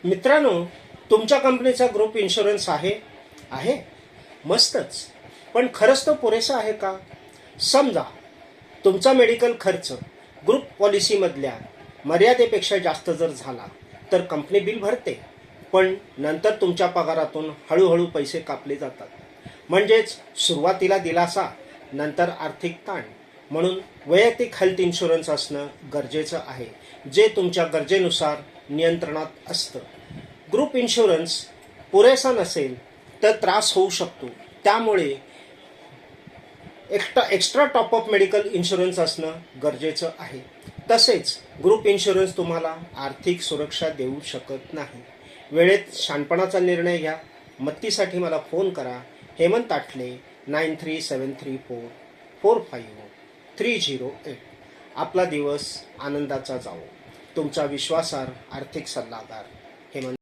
मित्रांनो, तुमच्या कंपनीचा ग्रुप इन्शुरन्स आहे आहे मस्तच. पण खरंच तो पुरेसा आहे का? समजा तुमचा मेडिकल खर्च ग्रुप पॉलिसीमधल्या मर्यादेपेक्षा जास्त जर झाला तर कंपनी बिल भरते, पण नंतर तुमच्या पगारातून हळूहळू पैसे कापले जातात. म्हणजेच सुरुवातीला दिलासा, नंतर आर्थिक ताण. म्हणून वैयक्तिक हेल्थ इन्शुरन्स असणं गरजेचं आहे, जे तुमच्या गरजेनुसार नियंत्रणात असतं. ग्रुप इन्शुरन्स पुरेसा नसेल तर त्रास होऊ शकतो. त्यामुळे एक्स्ट्रा टॉपअप मेडिकल इन्शुरन्स असणं गरजेचं आहे. तसेच ग्रुप इन्शुरन्स तुम्हाला आर्थिक सुरक्षा देऊ शकत नाही. वेळेत शहाणपणाचा निर्णय घ्या. मदतीसाठी मला फोन करा. हेमंत आठले 9373445308. आपला दिवस आनंदाचा जावो. तुमचा विश्वासार्ह आर्थिक सल्लागार हेमंत.